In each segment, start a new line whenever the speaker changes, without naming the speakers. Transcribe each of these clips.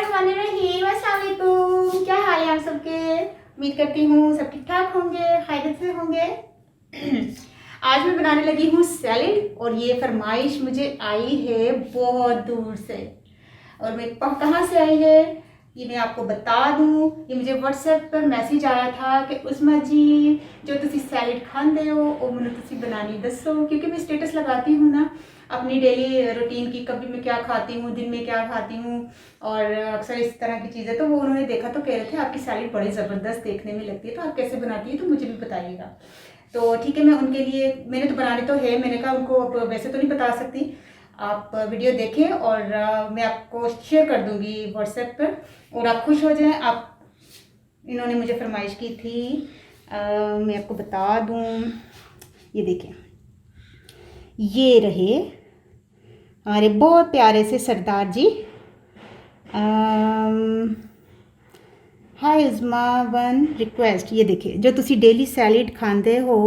बिस्मिल्लाहिर्रहमानिर्रहीम। अस्सलाम वालेकुम। क्या हाल है आप सबके? उम्मीद करती हूँ सब ठीक ठाक होंगे, खैरियत से होंगे। आज मैं बनाने लगी हूँ सैलेड और ये फरमाइश मुझे आई है बहुत दूर से। और मैं कहाँ से आई है ये मैं आपको बता दूँ। ये मुझे व्हाट्सएप पर मैसेज आया था कि उस्मा जी जो तुसी सैलेड खाते हो वो मैंने तुसी बनानी दसो, क्योंकि मैं स्टेटस लगाती हूँ ना अपनी डेली रूटीन की, कभी मैं क्या खाती हूँ, दिन में क्या खाती हूँ और अक्सर इस तरह की चीज़ें। तो वो उन्होंने देखा तो कह रहे थे आपकी सैलेड बड़ी ज़बरदस्त देखने में लगती है, तो आप कैसे बनाती है तो मुझे भी बताइएगा। तो ठीक है, मैं उनके लिए मैंने तो बनाने तो है, मैंने कहा उनको अब वैसे तो नहीं बता सकती, आप वीडियो देखें और मैं आपको शेयर कर दूँगी व्हाट्सएप पर और आप खुश हो जाएँ। आप इन्होंने मुझे फरमाइश की थी, मैं आपको बता दूँ। ये देखें, ये रहे हमारे बहुत प्यारे से सरदार जी। हाय उज़मा, वन रिक्वेस्ट। ये देखिए, जो तुसी डेली सैलेड खाते हो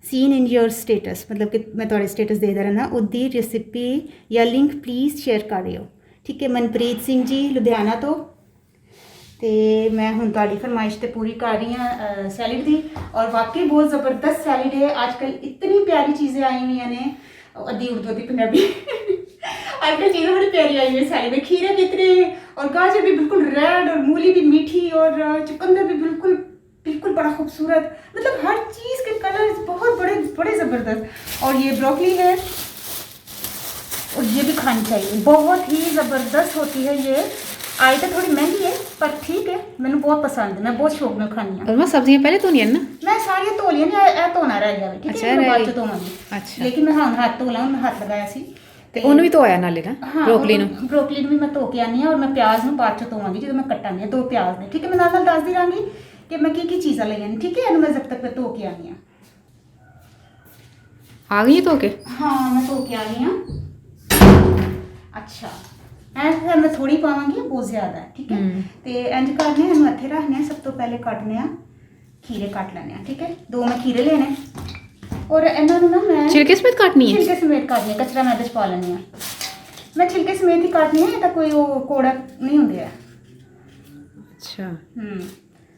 सीन इन योर स्टेटस, मतलब कि मैं थोड़े स्टेटस दे देना ना, उदी रेसिपी या लिंक प्लीज़ शेयर कर रहे हो। ठीक है, मनप्रीत सिंह जी लुधियाना तो मैं हूँ ताड़ी फरमाइश तो पूरी कर रही हाँ सैलेड की। और वाकई बहुत ज़बरदस्त सैलेड है। आजकल इतनी प्यारी चीज़ें आई हुई ने, अद्धी उर्दू अद्धी पंजाबी आजकल चीज़ें बड़ी प्यारी आई हुई है सैलेड में। खीरे भी इतने और गाजर भी बिल्कुल रेड और मूली भी मीठी और चुकंदर भी बिल्कुल बिल्कुल बड़ा खूबसूरत, मतलब हर चीज़ के कलर बहुत बड़े बड़े ज़बरदस्त। और ये ब्रोकली है और ये भी खानी चाहिए, बहुत ही ज़बरदस्त होती है। ये आई तो थोड़ी महंगी है पर ठीक है, मैंने बहुत पसंद है, मैं बहुत शौक में खानी है।
और मैं सब्जियां पहले तो नहीं है ना,
मैं सारी धो लिया नहीं, धोना रह गया ठीक है, मैं बाद च धोवांगी।
अच्छा,
लेकिन मैं हाँ हाथ धो ला, हाथ लगाया सी
ਤੇ ਉਹਨੂੰ ਵੀ ਧੋਇਆ ਨਾਲੇ ਨਾ ਬਰੋਕਲੀ ਨੂੰ।
ਬਰੋਕਲੀ ਨੂੰ ਵੀ ਮੈਂ ਧੋ ਕੇ ਆਨੀ ਆ ਔਰ ਮੈਂ ਪਿਆਜ਼ ਨੂੰ ਬਾਅਦ ਚ ਧੋਵਾਂਗੀ ਜਦੋਂ ਮੈਂ ਕੱਟਾਂਗੀ। 2 ਪਿਆਜ਼ ਨੇ, ਠੀਕ ਹੈ। ਮੈਂ ਨਾਲ ਨਾਲ ਦੱਸਦੀ ਰਾਂਗੀ ਕਿ ਮੈਂ ਕੀ ਚੀਜ਼ਾਂ ਲਈਆਂ ਨੇ, ਠੀਕ ਹੈ। ਇਹਨੂੰ ਮੈਂ ਜਦ ਤੱਕ ਧੋ ਕੇ ਆਨੀ ਆ।
ਆ ਗਈ ਧੋ ਕੇ?
ਹਾਂ ਮੈਂ ਧੋ ਕੇ ਆ ਗਈ ਹਾਂ। ਅੱਛਾ ਫਿਰ ਮੈਂ ਥੋੜੀ ਪਾਵਾਂਗੀ, ਬਹੁਤ ਜ਼ਿਆਦਾ ਹੈ, ਠੀਕ ਹੈ। ਤੇ ਇੰਜ ਕਰਨੇ ਇਹਨੂੰ ਇੱਥੇ ਰੱਖਨੇ ਆ। ਸਭ ਤੋਂ ਪਹਿਲੇ ਕੱਟਨੇ ਆ ਖੀਰੇ, ਕੱਟ ਲੈਣੇ ਆ, ਠੀਕ ਹੈ। 2 ਮੈਂ ਖੀਰੇ ਲੈਣੇ और इन्होंने ना मैं
छिलके समेत काटनी है?
छिलके समेत काटनी है, कचरा मैं पा लेनी है। मैं छिलके समेत ही काटनी है, तो कोई वो कोड़ा नहीं होंगे है।
अच्छा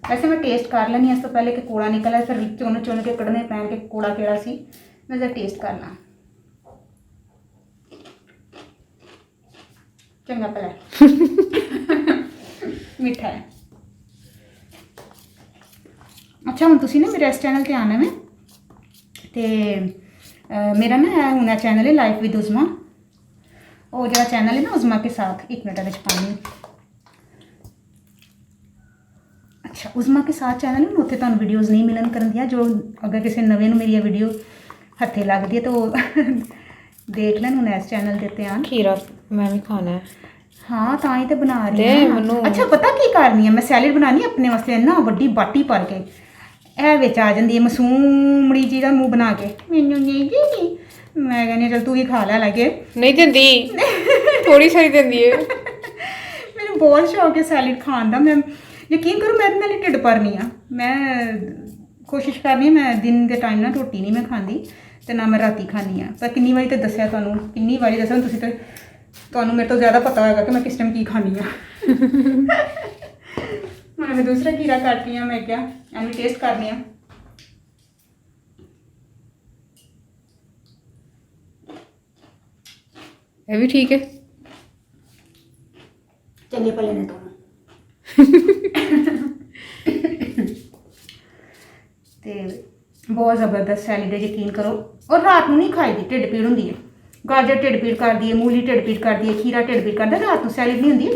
वैसे मैं टेस्ट कर लेनी है इस तो पहले कि कोड़ा निकला, फिर चुन चुन के कड़ने पैन के कोड़ा केड़ा सी, मैं जरा टेस्ट कर ला। चंगा भला मीठा है। अच्छा हम तुसी ना मेरे इस चैनल ते आना में ते मेरा ना हुन चैनल है लाइफ विद उज़मा। और जो चैनल है ना उज़मा के साथ, 1 मिनट पानी। अच्छा उज़मा के साथ चैनल है, उत्थे तुहानूं वीडियोज़ नहीं मिलन करन दियां। जो अगर किसी नवे नूं मेरी वीडियो हत्थे लगदी है तो देख लैन हुन इस चैनल दे उत्ते आन।
खीरा मैं भी खाना है।
हाँ तां ही तो बना रही हूं। अच्छा पता की करनी है, मैं सैलेड बनानी अपने वास्ते ना वड्डी बाटी भर के, ਇਹ ਵਿੱਚ ਆ ਜਾਂਦੀ ਹੈ ਮਸੂਮੜੀ ਜੀ ਦਾ ਮੂੰਹ ਬਣਾ ਕੇ। ਮੈਨੂੰ ਨਹੀਂ ਜੀ, ਮੈਂ ਕਹਿੰਦੀ ਚਲ ਤੂੰ ਵੀ ਖਾ ਲੈ ਲੱਗੇ।
ਨਹੀਂ ਦਿੰਦੀ, ਥੋੜੀ ਸਾਰੀ ਦਿੰਦੀ ਹੈ।
ਮੈਨੂੰ ਬਹੁਤ ਸ਼ੌਕ ਹੈ ਸੈਲਡ ਖਾਣ ਦਾ। ਮੈਂ ਯਕੀਨ ਕਰੋ ਮੈਂ ਨਾਲ ਹੀ ਢਿੱਡ ਭਰਨੀ ਆ। ਮੈਂ ਕੋਸ਼ਿਸ਼ ਕਰਨੀ ਮੈਂ ਦਿਨ ਦੇ ਟਾਈਮ ਨਾਲ ਰੋਟੀ ਨਹੀਂ ਮੈਂ ਖਾਂਦੀ ਤੇ ਨਾ ਮੈਂ ਰਾਤੀ ਖਾਂਦੀ ਆ। ਪਰ ਕਿੰਨੀ ਵਾਰੀ ਤਾਂ ਦੱਸਿਆ ਤੁਹਾਨੂੰ, ਕਿੰਨੀ ਵਾਰੀ ਦੱਸਿਆ ਤੁਸੀਂ ਤਾਂ, ਤੁਹਾਨੂੰ ਮੇਰੇ ਤੋਂ ਜ਼ਿਆਦਾ ਪਤਾ ਹੋਏਗਾ ਕਿ ਮੈਂ ਕਿਸ ਟਾਈਮ ਕੀ ਖਾਂਦੀ ਆ। मैं दूसरा खीरा काटती हूँ, मैं क्या एंड टेस्ट करनी है।
ये भी ठीक है,
चंगे भले ने तो बहुत ज़बरदस्त सैलेड है, यकीन करो। और रात में नहीं खाई दी, ढिड पीड़ होंगी है। गाजर ढिड पीड़ कर दी है, मूली ढिड पीड़ कर दी है, खीरा ढिड पीड़ करता, रात में सैलेड नहीं होंगी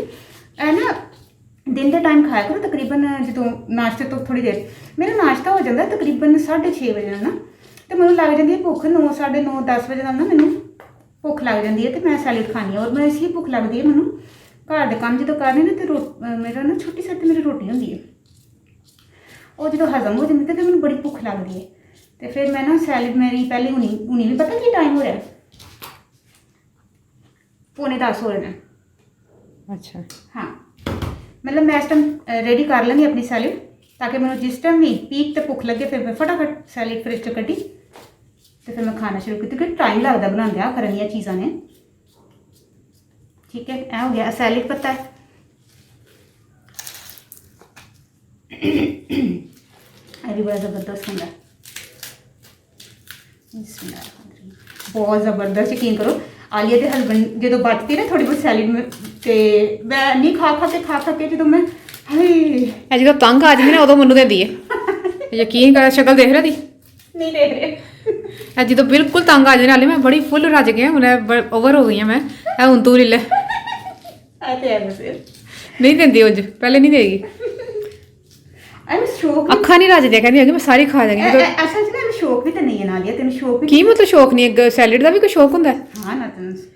है ना। दिन के टाइम खाया करो, तकरीबन जो नाश्ते तो थोड़ी देर मेरा नाश्ता हो जाता तकरीबन 6:30 बजे ना, तो मैं लग जाती है भुख 9, 9:30, 10 बजे ना मैंने भुख लग जाती है तो मैं सैलेड खानी है। और मैं इसलिए भुख लगती है मैंने घर के काम जो करने ना तो मेरा ना छुट्टी सर मेरी रोटी होंगी है, और जो हजम हो जाती है तो मैंने बड़ी भुख लगती है। तो फिर मैं ना सैलेड मेरी पहले हुनी भी पता कि टाइम हो रहा है 9:45 हो रहे हैं।
अच्छा
हाँ मतलब मैं इस टाइम रेडी कर लेंगी अपनी सैलेड, ताकि मैं जिस टाइम भी पीक तो भुख लगे फिर मैं फटाफट सैलेड फ्रिज चो कड्डी तो फिर मैं खाना शुरू किया, क्योंकि टाइम लगता बनाने खरनिया चीज़ा ने। ठीक है, ए हो गया सैलेड पता है। ਇਹ ਵੀ ਬੜਾ ਜ਼ਬਰਦਸਤ ਹੁੰਦਾ ਹੈ। बहुत ज़बरदस्त, यकीन करो आलिया के हसबैंड जो बचती ना थोड़ी बहुत सैलड में तो मैं नहीं खा के जो मैं
ਇਹ ਜਦੋਂ ਤੰਗ ਆ ਜਾਂਦੀ ਨਾ ਉਦੋਂ ਮੈਨੂੰ ਦਿੰਦੀ ਹੈ। ਯਕੀਨ ਕਰ, ਸ਼ਕਲ ਦੇਖ ਰਿਹਾ ਦੀ
नहीं देख रहे
ਇਹ ਜਦੋਂ ਬਿਲਕੁਲ ਤੰਗ ਆ ਜਾਂਦੀ ਨਾਲੇ ਮੈਂ ਬੜੀ ਫੁੱਲ ਰੱਜ ਗਈ ਹੁਣ ਓਵਰ ਹੋ ਗਈ ਹਾਂ ਮੈਂ। ਇਹ ਹੁਣ ਤੂੰ ਲੈ ਲੈ।
आते हैं बस
ਨਹੀਂ ਦਿੰਦੀ ਉਂਝ, ਪਹਿਲੇ ਨਹੀਂ ਦੇਗੀ।
अरे शौक
ਅੱਖਾਂ ਨਹੀਂ ਰੱਜਦੀਆਂ, ਕਹਿੰਦੀ ਹੈਗੀ ਮੈਂ ਸਾਰੀ ਖਾ ਜਾਗੀ।
असल च ना शौक भी तो नहीं है नालिया, तेन शौक भी
ਕੀ ਮਤਲਬ ਸ਼ੌਕ ਨਹੀਂ ਹੈ? ਸੈਲਡ ਦਾ ਵੀ ਕੋਈ ਸ਼ੌਕ ਹੁੰਦਾ ਹੈ?
हाँ ना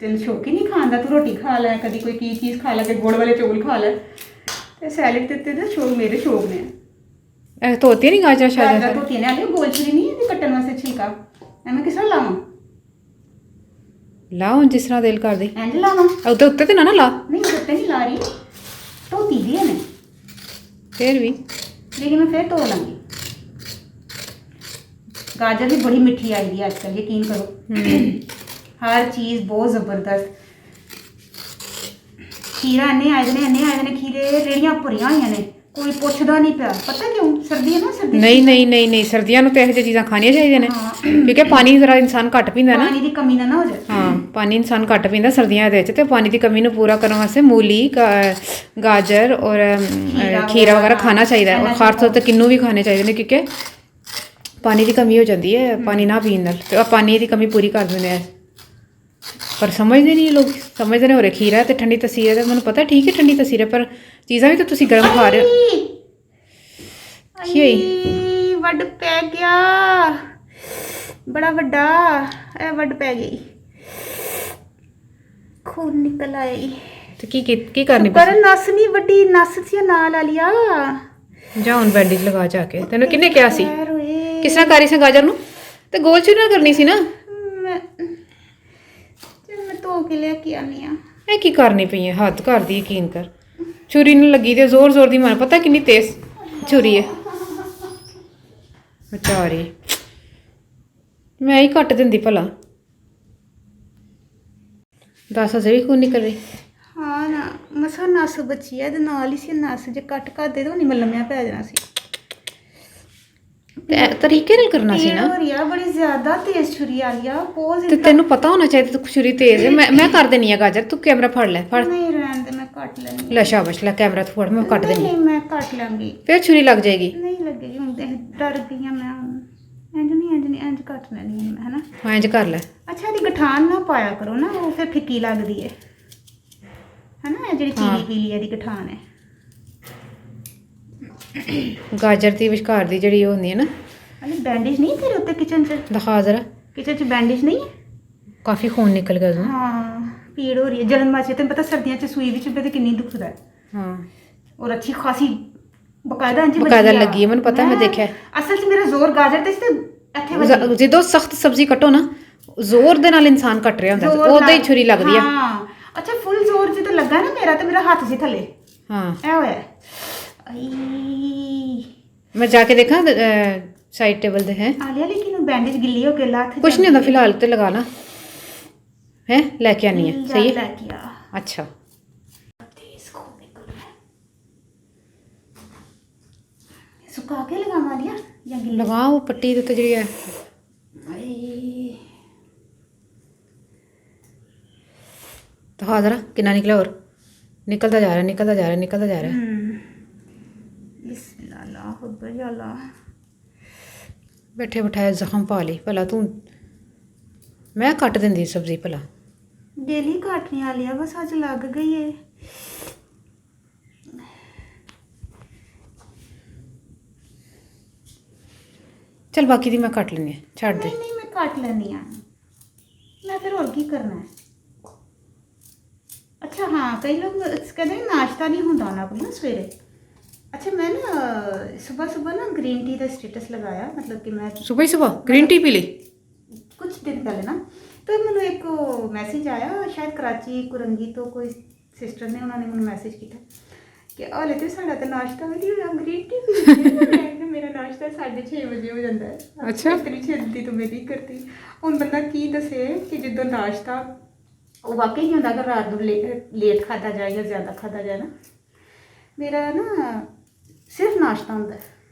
तेन शौक ही नहीं खाने तू रोटी खा लै, कभी कोई की चीज़ खा लै, गुड़ वाले चौल खा लै, ते सैलड ते शौक मेरे शौक ने।
ਇਹ ਧੋਤੀ ਨਹੀਂ ਗਾਜਰ ਸ਼ਾਇਦ?
गाजर धोती ने आलिया गोल छुरी नहीं है कट्टन वास्ते छिलका, मैं किस तरह लावां?
ਲਾ ਹੁਣ ਜਿਸ ਤਰ੍ਹਾਂ ਦਿਲ ਕਰਦੀ।
इंज लावां?
ਉੱਤੇ ਉੱਤੇ ਤੇ ਨਾ ਲਾ।
नहीं उत्ते नहीं ला रही, धोती दी है ने
ਫਿਰ ਵੀ
लेकिन मैं फिर धो लाँगी। गाजर भी बड़ी मिठी आई दी आजकल, यकीन करो हर चीज़ बहुत ज़बरदस्त। खीरा इन्ने आए ने खीरे, रेड़ियां भरियां होईयां ने, कोई पुछदा नहीं पिया। पता क्यों? सर्दी है ना, सर्दी
ਨਹੀਂ ਸਰਦੀਆਂ ਨੂੰ ਤਾਂ ਇਹੋ ਜਿਹੀਆਂ ਚੀਜ਼ਾਂ ਖਾਣੀਆਂ ਚਾਹੀਦੀਆਂ ਨੇ ਕਿਉਂਕਿ ਪਾਣੀ ਜ਼ਰਾ ਇਨਸਾਨ ਘੱਟ ਪੀਂਦਾ ਨਾ।
पानी की कमी ना हो जाए।
ਹਾਂ, ਪਾਣੀ ਇਨਸਾਨ ਘੱਟ ਪੀਂਦਾ ਸਰਦੀਆਂ ਦੇ ਵਿੱਚ, ਤੇ ਪਾਣੀ ਦੀ ਕਮੀ ਨੂੰ ਪੂਰਾ ਕਰਨ ਵਾਸਤੇ ਮੂਲੀ, ਗਾਜਰ ਔਰ ਖੀਰਾ ਵਗੈਰਾ ਖਾਣਾ ਚਾਹੀਦਾ ਹੈ। ਔਰ ਖਾਸ ਤੌਰ ਤੇ ਕਿੰਨੂ ਵੀ ਖਾਣੇ ਚਾਹੀਦੇ ਨੇ ਕਿਉਂਕਿ ਪਾਣੀ ਦੀ ਕਮੀ ਹੋ ਜਾਂਦੀ ਹੈ ਪਾਣੀ ਨਾ ਪੀਣ ਨਾਲ, ਤੇ ਉਹ ਪਾਣੀ ਦੀ ਕਮੀ ਪੂਰੀ ਕਰ ਦਿੰਦੇ ਆ। ਪਰ ਸਮਝਦੇ ਨਹੀਂ ਲੋਕ, ਸਮਝਦੇ ਨੇ ਹੋਰੇ ਖੀਰਾ ਤੇ ਠੰਡੀ ਤਸੀਰ ਹੈ, ਤੇ ਮੈਨੂੰ ਪਤਾ ਠੀਕ ਹੈ ਠੰਡੀ ਤਸੀਰ ਹੈ, ਪਰ ਚੀਜ਼ਾਂ ਵੀ ਤਾਂ ਤੁਸੀਂ ਗਰਮ ਖਾ ਰਹੇ ਹੋ। ਕੀ ਹੋਈ?
ਵੱਡ ਪੈ ਗਿਆ ਬੜਾ ਵੱਡਾ, ਇਹ ਵੱਡ ਪੈ ਗਈ, ਖੂਨ ਨਿਕਲ ਆਈ।
ਤੇ ਕੀ ਕਰਨੀ
ਪਰ ਨਸ ਨਹੀਂ ਵੱਡੀ, ਨਸ ਸੀ ਨਾਲ ਆਲਿਆ।
ਜਾ ਹੁਣ ਬੈਂਡੇਜ ਲਗਾ ਜਾ ਕੇ। ਤੈਨੂੰ ਕਿਹਨੇ ਕਿਹਾ ਸੀ?
ਓਏ
ਕਿਸ ਤਰ੍ਹਾਂ ਕਰੀ ਸੀ ਗਾਜਰ ਨੂੰ? ਤੇ ਗੋਲ ਚੂਰੀ ਨਾਲ ਕਰਨੀ ਸੀ ਨਾ।
ਮੈਂ ਧੋ ਕੇ ਲੈ ਕੇ ਆਨੀ ਆ।
ਇਹ ਕੀ ਕਰਨੀ ਪਈ ਹੈ? ਹੱਦ ਕਰਦੀ, ਯਕੀਨ ਕਰ। ਛੁਰੀ ਨੂੰ ਲੱਗੀ ਤੇ ਜ਼ੋਰ ਦੀ ਮਾਰ, ਪਤਾ ਕਿੰਨੀ ਤੇਜ਼ ਛੁਰੀ ਹੈ ਵਿਚਾਰੀ। ਮੈਂ ਹੀ ਕੱਟ ਦਿੰਦੀ ਭਲਾ। ਦੱਸ ਅਜੇ ਵੀ ਖੂਨ ਨਿਕਲ ਰਹੀ।
ਹਾਂ ਨਾ ਮਸਾ ਨਸ ਬਚੀ ਹੈ, ਤੇ ਨਾਲ ਹੀ ਸੀ ਨਸ, ਜੇ ਕੱਟ ਕਰ ਦੇ ਦੋ ਨਹੀਂ ਮੈਂ ਲੰਮਿਆ ਪੈ ਜਾਣਾ ਸੀ।
ਤੇ ਤਰੀਕੇ ਨਾਲ ਕਰਨਾ ਸੀ ਨਾ।
ਯਾਰ ਬੜੀ ਜ਼ਿਆਦਾ ਤੇਜ਼ ਛੁਰੀ ਆ ਲਿਆ, ਬਹੁਤ।
ਤੇ ਤੈਨੂੰ ਪਤਾ ਹੋਣਾ ਚਾਹੀਦਾ ਤੂੰ ਛੁਰੀ ਤੇਜ਼ ਹੈ। ਮੈਂ ਕਰ ਦੇਣੀ ਆ ਗਾਜਰ, ਤੂੰ ਕੈਮਰਾ ਫੜ ਲੈ। ਫੜ
ਨਹੀਂ ਰਹਿਣ ਦੇ, ਮੈਂ ਕੱਟ ਲੈਣੀ।
ਲੈ ਸ਼ਾਬਾਸ਼, ਲੈ ਕੈਮਰਾ ਤੂੰ ਫੜ, ਮੈਂ ਕੱਟ ਦੇਣੀ।
ਨਹੀਂ ਮੈਂ ਕੱਟ ਲਾਂਗੀ,
ਫਿਰ ਛੁਰੀ ਲੱਗ ਜਾਏਗੀ।
ਨਹੀਂ ਲੱਗੇਗੀ ਹੁਣ ਤੇ ਡਰ ਗਈ ਆ ਮੈਂ। ਇੰਜ ਕੱਟ ਲੈਣੀ ਹੈ ਹਨਾ।
ਹਾਂ ਇੰਜ ਕਰ ਲੈ।
ਅੱਛਾ ਇਹਦੀ ਗਠਾਨ ਨਾ ਪਾਇਆ ਕਰੋ ਨਾ, ਉਹ ਫਿਰ ਫਿੱਕੀ ਲੱਗਦੀ ਹੈ ਹਨਾ। ਇਹ ਜਿਹੜੀ ਪੀਲੀ ਇਹਦੀ ਗਠਾਨ ਹੈ।
ਗਾਜਰ ਦੀ ਵਿਚਕਾਰ ਦੀ ਜਿਹੜੀ ਉਹ ਹੁੰਦੀ ਹੈ ਨਾ।
ਅਰੇ ਬੈਂਡੇਜ ਨਹੀਂ ਤੇਰੇ ਉੱਤੇ ਕਿਚਨ 'ਚ?
ਦਿਖਾ ਜ਼ਰਾ।
ਕਿਚਨ 'ਚ ਬੈਂਡੇਜ ਨਹੀਂ ਹੈ?
ਕਾਫੀ ਖੂਨ ਨਿਕਲ ਗਿਆ ਉਹਨੂੰ।
ਹਾਂ ਪੀੜ ਹੋ ਰਹੀ ਹੈ, ਜਲਨ ਮਚ। ਤੈਨੂੰ ਪਤਾ ਸਰਦੀਆਂ 'ਚ ਸੂਈ ਵੀ ਚੁੱਭੇ ਤੇ ਕਿੰਨੀ ਦੁਖਦਾ ਹੈ।
ਹਾਂ
ਔਰ ਅੱਛੀ ਖਾਸੀ ਬਕਾਇਦਾ
ਲੱਗੀ ਹੈ, ਮੈਨੂੰ ਪਤਾ, ਮੈਂ ਦੇਖਿਆ।
ਅਸਲ 'ਚ ਮੇਰਾ ਜ਼ੋਰ ਗਾਜਰ ਤੇ ਸੀ ਤੇ ਇੱਥੇ
ਜਦੋਂ ਸਖਤ ਸਬਜ਼ੀ ਕੱਟੋ ਨਾ, ਜ਼ੋਰ ਦੇ ਨਾਲ ਇਨਸਾਨ ਕੱਟ ਰਿਹਾ ਹੁੰਦਾ, ਉਹਦਾ ਹੀ ਛੁਰੀ ਲੱਗਦੀ ਆ।
ਹਾਂ ਅੱਛਾ ਫੁੱਲ ਜ਼ੋਰ ਜਿੱਦ ਲੱਗਾ ਨਾ ਮੇਰਾ, ਤੇ ਮੇਰਾ ਹੱਥ ਸੀ ਥੱਲੇ।
ਹਾਂ
ਇਹ ਹੋਇਆ।
ਮੈਂ ਜਾ ਕੇ ਦੇਖਾਂ ਸਾਈਡ ਟੇਬਲ ਤੇ ਹੈ
ਆਲਿਆ, ਲੇਕਿਨ ਬੈਂਡੇਜ ਗਿੱਲੀ ਹੋ ਕੇ ਲੱਥ
ਕੁਛ ਨਹੀਂ ਹੁੰਦਾ ਫਿਲਹਾਲ ਤੇ ਲਗਾ ਲਾ ਹੈ। ਲੈ ਕੇ ਆਨੀ ਹੈ, ਸਹੀ ਹੈ।
ਲੈ ਕੇ ਆ।
ਅੱਛਾ
ਸੁਕਾ ਕੇ ਲਗਾਵਾ ਲਿਆ ਜਾਂ ਗਿੱਲੀ?
ਲਗਾ ਉਹ ਪੱਟੀ ਦੇ ਉੱਤੇ ਜਿਹੜੀ ਹੈ। ਦਿਖਾ ਜ਼ਰਾ ਕਿੰਨਾ ਨਿਕਲਿਆ। ਹੋਰ ਨਿਕਲਦਾ ਜਾ ਰਿਹਾ।
ਬਿਸਮਿਲ੍ਲਾਹ ਅੱਲਾਹੁ ਅਕਬਰ ਅੱਲਾਹ।
ਬੈਠੇ ਬਿਠਾਏ ਜ਼ਖਮ ਪਾ ਲਈ ਭਲਾ ਤੂੰ। ਮੈਂ ਕੱਟ ਦਿੰਦੀ ਸਬਜ਼ੀ ਭਲਾ।
ਡੇਲੀ ਕੱਟਣੇ ਵਾਲੀ ਆ, ਬਸ ਅੱਜ ਲੱਗ ਗਈ ਏ।
चल बाकी दी मैं कट लेनी है, छाड़ दे।
नहीं मैं काट लेनी आ, मैं फिर और की करना है। अच्छा हाँ, कई लोग कहते हैं नाश्ता नहीं होता ना कोई ना सवेरे। अच्छा मैं ना सुबह ना ग्रीन टी का स्टेटस लगाया, मतलब कि मैं
सुबह ग्रीन टी पी ली
कुछ दिन पहले ना, तो मैंने एक मैसेज आया, शायद कराची कुरंगी तो कोई सिस्टर ने, उन्होंने मैंने मैसेज किया कि हाले तो साढ़ा तो नाश्ता भी नहीं होया, ग्रीन टी पी। मेरा नाश्ता 6:30 बजे हो जाता है।
अच्छा
इतनी छेती तो मेरी करती हुण बंदा की दसे कि जो नाश्ता वो वाकई नहीं होता अगर रात को लेट खाता जाए या ज़्यादा खाता जाए ना। मेरा ना ਸਿਰਫ ਨਾਸ਼ਤਾ ਹੁੰਦਾ ਹੈ,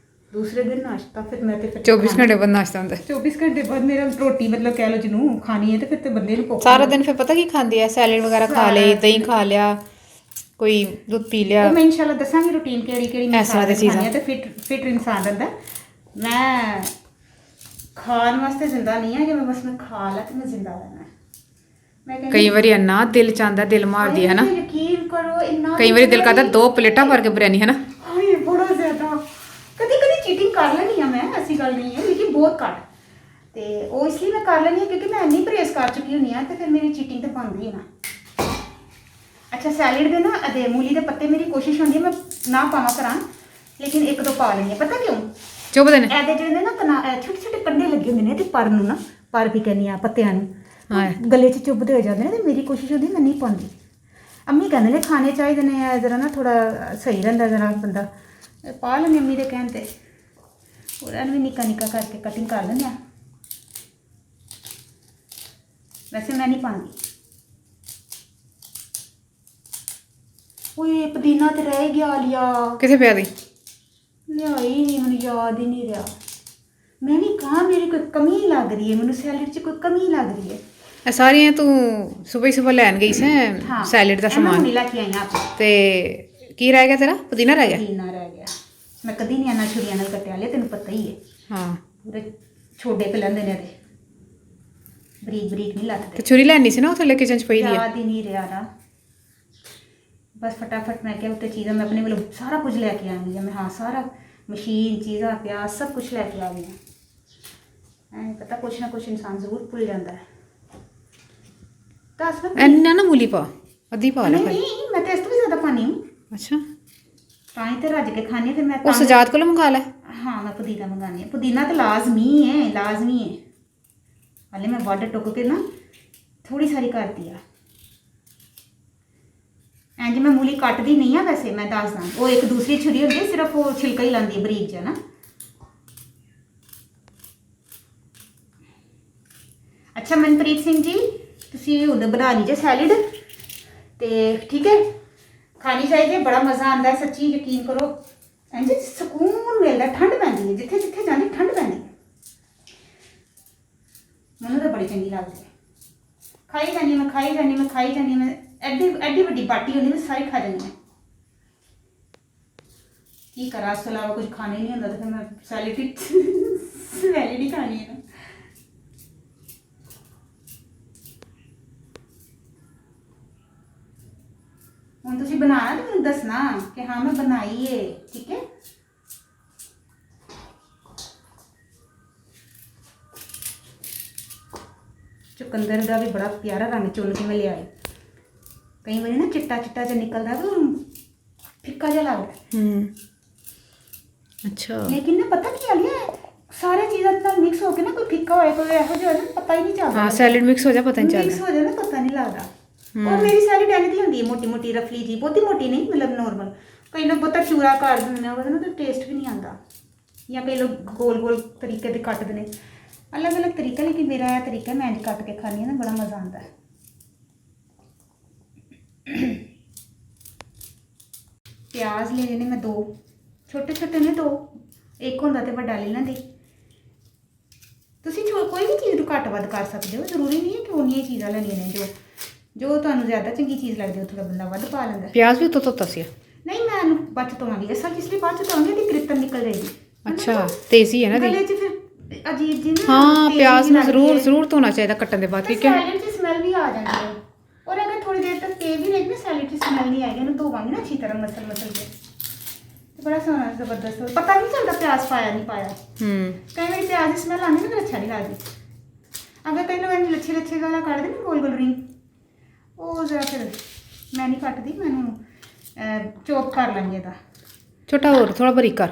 ਦੂਸਰੇ ਦਿਨ ਨਾਸ਼ਤਾ, ਫਿਰ ਮੈਂ ਤੇ ਫਿਰ
24 ਘੰਟੇ ਬਾਅਦ ਨਾਸ਼ਤਾ ਹੁੰਦਾ
24 ਘੰਟੇ ਬਾਅਦ ਮੇਰਾ ਰੋਟੀ ਮਤਲਬ ਕਹਿ ਲਓ ਜਿਹਨੂੰ ਖਾਣੀ ਹੈ ਤੇ ਫਿਰ ਤੇ ਬੰਦੇ ਨੂੰ ਭੁੱਖ
ਸਾਰਾ ਦਿਨ। ਫਿਰ ਪਤਾ ਕੀ ਖਾਂਦੀ ਹੈ, ਸੈਲਡ ਵਗੈਰਾ ਖਾ ਲਏ, ਦਹੀਂ ਖਾ ਲਿਆ, ਕੋਈ ਦੁੱਧ ਪੀ ਲਿਆ।
ਉਹ ਮੈਂ ਇਨਸ਼ਾਅੱਲਾ ਦੱਸਾਂਗੀ ਰੂਟੀਨ ਕਿਹੜੀ ਕਿਹੜੀ
ਇਸ ਤਰ੍ਹਾਂ ਦੀ ਚੀਜ਼ਾਂ
ਤੇ ਫਿਟ ਇਨਸਾਨ ਰਹਿੰਦਾ। ਮੈਂ ਖਾਣ ਵਾਸਤੇ ਜ਼ਿੰਦਾ ਨਹੀਂ ਹੈ ਕਿ ਮੈਂ ਬਸ ਮੈਂ ਖਾ ਲਾ ਤੇ ਮੈਂ ਜ਼ਿੰਦਾ ਰਹਿਣਾ। ਮੈਂ ਕਹਿੰਦੀ
ਕਈ ਵਾਰੀ ਇੰਨਾ ਦਿਲ ਚਾਹੁੰਦਾ, ਦਿਲ ਮਾਰਦੀ ਹੈ ਨਾ,
ਯਕੀਨ ਕਰੋ ਇੰਨਾ
ਕਈ ਵਾਰੀ ਦਿਲ ਕਰਦਾ 2 ਪਲੇਟਾਂ ਭਰ ਕੇ ਬਿਰਿਆਨੀ, ਹੈ ਨਾ।
ਹਾਏ ਬੜਾ ਜ਼ਿਆਦਾ। ਕਦੀ ਕਦੀ ਚੀਟਿੰਗ ਕਰ ਲੈਣੀ ਆ ਮੈਂ, ਐਸੀ ਗੱਲ ਨਹੀਂ ਹੈ, ਲੇਕਿਨ ਬਹੁਤ ਘੱਟ। ਤੇ ਉਹ ਇਸ ਲਈ ਮੈਂ ਕਰ ਲੈਣੀ ਆ ਕਿਉਂਕਿ ਮੈਂ ਇੰਨੀ ਪਰਹੇਜ਼ ਕਰ ਚੁੱਕੀ ਹੁੰਦੀ ਆ ਤੇ ਫਿਰ ਮੇਰੀ ਚੀਟਿੰਗ ਤਾਂ ਬਣਦੀ ਹੈ ਨਾ। ਅੱਛਾ ਸੈਲਡ ਦੇ ਨਾ ਅਦੇ ਮੂਲੀ ਦੇ ਪੱਤੇ ਮੇਰੀ ਕੋਸ਼ਿਸ਼ ਹੁੰਦੀ ਹੈ ਮੈਂ ਨਾ ਪਾਵਾਂ ਕਰਾਂ, ਲੇਕਿਨ ਇੱਕ ਦੋ ਪਾ ਲੈਂਦੀ ਹਾਂ। ਪਤਾ ਕਿਉਂ?
ਚੁੱਭਦੇ ਨੇ
ਇਹਦੇ ਜਿਹੜੇ ਨਾ ਛੋਟੇ ਛੋਟੇ ਕੰਡੇ ਲੱਗੇ ਹੁੰਦੇ ਨੇ ਤੇ ਪਰ ਨੂੰ ਨਾ ਪਰ ਵੀ ਕਹਿੰਦੀ ਆ ਪੱਤਿਆਂ ਨੂੰ ਗਲੇ 'ਚ ਚੁੱਭਦੇ ਹੋ ਜਾਂਦੇ ਨੇ ਤੇ ਮੇਰੀ ਕੋਸ਼ਿਸ਼ ਹੁੰਦੀ ਮੈਂ ਨਹੀਂ ਪਾਉਂਦੀ। ਅੰਮੀ ਕਹਿੰਦੇ ਨੇ ਖਾਣੇ ਚਾਹੀਦੇ ਨੇ ਜਰਾ ਨਾ ਥੋੜਾ ਸਹੀ ਰਹਿੰਦਾ, ਜਰਾ ਬੰਦਾ ਪਾ ਲੈਂਦੇ ਅੰਮੀ ਦੇ ਕਹਿਣ ਤੇ। ਉਹਨਾਂ ਨੂੰ ਵੀ ਨਿੱਕਾ ਨਿੱਕਾ ਕਰਕੇ ਕਟਿੰਗ ਕਰ ਲੈਂਦੇ ਆ। ਵੈਸੇ ਮੈਂ ਨਹੀਂ ਪਾਉਂਦੀ। ਓਏ ਪੁਦੀਨਾ ਤੇ ਰਹਿ ਗਿਆ ਲਿਆ,
ਕਿੱਥੇ ਪਿਆ ਦੀ?
ਲਿਆਈ ਨਹੀਂ, ਮੈਨੂੰ ਯਾਦ ਹੀ ਨਹੀਂ ਰਿਹਾ। ਮੈਂ ਵੀ ਕਹਾਂ ਮੇਰੀ ਕੋਈ ਕਮੀ ਲੱਗ ਰਹੀ ਹੈ, ਮੈਨੂੰ ਸੈਲਡ 'ਚ ਕੋਈ ਕਮੀ ਲੱਗ ਰਹੀ ਹੈ।
ਇਹ ਸਾਰੀਆਂ ਤੂੰ ਸਵੇਰ ਲੈਣ ਗਈ ਸੀ ਸੈਲਡ ਦਾ ਸਮਾਨ,
ਹੁਣੇ ਲੈ ਕੇ ਆਈ ਆਪ।
ਤੇ ਕੀ ਰਹਿ ਗਿਆ ਤੇਰਾ? ਪੁਦੀਨਾ ਰਹਿ ਗਿਆ।
ਪੁਦੀਨਾ ਰਹਿ ਗਿਆ। ਮੈਂ ਕਦੀ ਨਹੀਂ ਆਣਾ ਛੁਰੀਆਂ ਨਾਲ ਕੱਟਿਆ ਲਿਆ, ਤੈਨੂੰ ਪਤਾ ਹੀ ਹੈ।
ਹਾਂ
ਪੂਰੇ ਛੋਡੇ ਪੇ ਲੈਂਦੇ ਨੇ ਇਹਦੇ, ਬਰੀਕ ਬਰੀਕ ਨਹੀਂ ਲੱਗਦੇ।
ਤੇ ਛੁਰੀ ਲੈਣੀ ਸੀ ਨਾ, ਉਹ ਥੱਲੇ ਕਿਚਨ 'ਚ ਪਈ ਦੀ ਆ।
ਯਾਦ ਹੀ ਨਹੀਂ ਰਿਹਾ ਨਾ, ਬਸ ਫਟਾਫਟ ਮੈਂ ਕਿਹਾ ਉੱਤੇ ਚੀਜ਼ਾਂ ਮੈਂ ਆਪਣੇ ਵੱਲੋਂ ਸਾਰਾ ਕੁਝ ਲੈ ਕੇ ਆਉਂਗੀ। ਮੈਂ ਹਾਂ ਸਾਰਾ ਮਸ਼ੀਨ ਚੀਜ਼ਾਂ ਪਿਆਜ਼ ਸਭ ਕੁਝ ਲੈ ਕੇ ਆ ਗਈ ਹਾਂ। ਐਂ ਪਤਾ ਕੁਛ ਨਾ ਕੁਛ ਇਨਸਾਨ ਜ਼ਰੂਰ ਭੁੱਲ ਜਾਂਦਾ ਹੈ। ਦੱਸ ਮੈਂ
ਇੰਨਾ ਨਾ ਮੂਲੀ ਪਾ, ਅੱਧੀ ਪਾ ਲੈ।
ਨਹੀਂ ਮੈਂ ਤਾਂ ਇਸ ਤੋਂ ਵੀ ਜ਼ਿਆਦਾ ਪਾਣੀ ਹੂੰ।
ਅੱਛਾ
ਤਾਂ ਹੀ ਤੇ ਰੱਜ ਕੇ ਖਾਣੀ ਹੈ। ਫਿਰ ਮੈਂ
ਉਹ ਸਜਾਦ ਕੋਲੋਂ ਮੰਗਾ ਲੈ।
ਹਾਂ ਮੈਂ ਪੁਦੀਨਾ ਮੰਗਾਉਣੀ ਹੈ। ਪੁਦੀਨਾ ਤਾਂ ਲਾਜ਼ਮੀ ਹੈ, ਲਾਜ਼ਮੀ ਹੈ। ਹਾਲੇ ਮੈਂ ਵੱਢ ਟੁੱਕ ਕੇ ਨਾ ਥੋੜੀ ਸਾਰੀ ਕਰਤੀ ਆ। ਇੰਜ ਮੈਂ ਮੂਲੀ ਕੱਟਦੀ ਨਹੀਂ ਆ ਵੈਸੇ, ਮੈਂ ਦੱਸਦਾ। ਉਹ ਇੱਕ ਦੂਸਰੀ ਛੁਰੀ ਹੁੰਦੀ ਹੈ, ਸਿਰਫ ਉਹ ਛਿਲਕਾ ਹੀ ਲਾਉਂਦੀ ਹੈ ਬਰੀਕ ਜਿਹਾ ਨਾ। ਅੱਛਾ ਮਨਪ੍ਰੀਤ ਸਿੰਘ ਜੀ, ਤੁਸੀਂ ਹੁਣ ਬਣਾ ਲੀਜੇ ਸੈਲਡ ਤੇ ਠੀਕ ਹੈ, ਖਾਣੀ ਚਾਹੀਦੀ ਹੈ। ਬੜਾ ਮਜ਼ਾ ਆਉਂਦਾ ਹੈ ਸੱਚੀ, ਯਕੀਨ ਕਰੋ। ਇੰਜ ਸਕੂਨ ਮਿਲਦਾ, ਠੰਡ ਪੈਂਦੀ ਹੈ ਜਿੱਥੇ ਜਿੱਥੇ ਜਾਂਦੀ, ਠੰਡ ਪੈਂਦੀ ਹੈ। ਮੈਨੂੰ ਤਾਂ ਬੜੀ ਚੰਗੀ ਲੱਗਦੀ ਹੈ। ਖਾਈ ਜਾਂਦੀ ਮੈਂ, ਖਾਈ ਜਾਂਦੀ ਮੈਂ, ਖਾਈ ਜਾਂਦੀ ਮੈਂ। ਐਡੀ ਐਡੀ ਵੱਡੀ ਬਾਟੀ ਹੁੰਦੀ, ਮੈਂ ਸਾਰੀ ਖਾ ਜਾਂਦੀ ਹਾਂ। ਕੀ ਕਰਾਂ, ਇਸ ਤੋਂ ਇਲਾਵਾ ਕੁਝ ਖਾਣਾ ਹੀ ਨਹੀਂ ਹੁੰਦਾ, ਤਾਂ ਫਿਰ ਮੈਂ ਸੈਲਡ ਹੀ ਖਾਣੀ ਹੈ ਨਾ। ਹੁਣ ਤੁਸੀਂ ਬਣਾਣਾ ਤੇ ਮੈਨੂੰ ਦੱਸਣਾ ਕਿ ਹਾਂ ਮੈਂ ਬਣਾਈ ਏ, ਠੀਕ ਹੈ। ਚੁਕੰਦਰ ਦਾ ਵੀ ਬੜਾ ਪਿਆਰਾ ਰੰਗ ਚੁਣ ਕੇ ਮੈਂ ਲਿਆਈ। ਕਈ ਵਾਰੀ ਨਾ ਚਿੱਟਾ ਚਿੱਟਾ ਜਿਹਾ ਨਿਕਲਦਾ ਤੇ ਫਿੱਕਾ ਜਿਹਾ ਲੱਗਦਾ।
ਅੱਛਾ
ਲੇਕਿਨ ਨਾ ਪਤਾ ਕੀ ਹਾਲਿਆ ਸਾਰੇ ਚੀਜ਼ਾਂ ਨਾਲ ਮਿਕਸ ਹੋ ਕੇ ਨਾ ਕੋਈ ਫਿੱਕਾ ਹੋਏ ਕੋਈ ਇਹੋ ਜਿਹਾ ਨਾ ਪਤਾ ਹੀ ਨਹੀਂ ਚੱਲਦਾ।
ਹਾਂ ਸੈਲਡ ਮਿਕਸ ਹੋ ਜਾ, ਪਤਾ ਨਹੀਂ ਚੱਲਦਾ।
ਮਿਕਸ ਹੋ ਜਾਏ ਨਾ ਪਤਾ ਨਹੀਂ ਲੱਗਦਾ। और मेरी सारी डैली दी होंगी मोटी मोटी रफली जी, बहुती मोटी नहीं, मतलब नॉर्मल। कई लोग बहुत चूरा कर देंगे ना तो टेस्ट भी नहीं आता, या कई लोग गोल गोल तरीके से कट देने, अलग अलग तरीका। लेकिन मेरा यह तरीका मैं कट के खानी है ना, बड़ा मज़ा आता है। प्याज ले लेने मैं 2 छोटे छोटे ने, 2 एक होंदा ते बड़ा ले लेंदी। तुसीं कोई भी चीज़ घट वध कर सकते हो, जरूरी नहीं है कि उन्नियां चीज़ां लैनियां ने जो ਤੁਹਾਨੂੰ ਜ਼ਿਆਦਾ ਚੰਗੀ ਚੀਜ਼ ਲੱਗਦੀ ਉਹ ਥੋੜਾ ਬੰਦਾ ਵੱਧ ਪਾ ਲੈਂਦਾ।
ਪਿਆਜ਼ ਵੀ ਉੱਤੋਂ ਧੋਤਾ ਸੀ?
ਨਹੀਂ ਮੈਂ ਇਹਨੂੰ ਬਾਅਦ ਚ ਧੋਵਾਂਗੀ, ਅਸਲ ਇਸ ਲਈ ਬਾਅਦ ਚ ਧੋਵਾਂਗੀ ਤੇ ਕ੍ਰਿਤਨ ਨਿਕਲ ਜਾਏਗੀ।
ਅੱਛਾ ਤੇਜ਼ੀ ਹੈ ਨਾ ਦੀ
ਗਲੇ ਚ ਫਿਰ ਅਜੀਬ ਜੀ ਨਾ।
ਹਾਂ ਪਿਆਜ਼ ਨੂੰ ਜ਼ਰੂਰ ਧੋਣਾ ਚਾਹੀਦਾ ਕੱਟਣ ਦੇ ਬਾਅਦ, ਠੀਕ ਹੈ।
ਸੈਲਡ ਚ ਸਮੈਲ ਵੀ ਆ ਜਾਂਦੀ ਹੈ, ਔਰ ਅਗਰ ਥੋੜੀ ਦੇਰ ਤੱਕ ਤੇ ਵੀ ਰਹੇ ਨਾ ਸੈਲਡ ਚ ਸਮੈਲ ਨਹੀਂ ਆਏਗੀ। ਇਹਨੂੰ ਧੋਵਾਂਗੇ ਨਾ ਅੱਛੀ ਤਰ੍ਹਾਂ ਮਸਲ ਕੇ ਤੇ ਬੜਾ ਸੋਹਣਾ ਜ਼ਬਰਦਸਤ ਪਤਾ ਨਹੀਂ ਚੱਲਦਾ ਪਿਆਜ਼ ਪਾਇਆ ਨਹੀਂ ਪਾਇਆ। ਕਈ ਵਾਰੀ ਪਿਆਜ਼ ਦੀ ਸਮੈਲ ਆਉਂਦੀ ਨਾ, ਫਿਰ ਅੱਛਾ ਨਹੀਂ ਲੱਗਦੀ। ਅਗਰ ਕਈ ਲੋਕ ਲੱਛੇ ਲੱਛੇ ਵਾਲਾ ਕੱਢਦੇ ਨਾ ਗੋਲ ਗੋਲ ਰਿੰਗ, ਉਹ ਜ਼ਰਾ ਫਿਰ ਮੈਂ ਨਹੀਂ ਕੱਟਦੀ, ਮੈਨੂੰ ਚੋਪ ਕਰ ਲਾਂਗੇ ਇਹਦਾ
ਛੋਟਾ ਹੋਰ ਥੋੜਾ ਬਰੀਕ ਕਰ,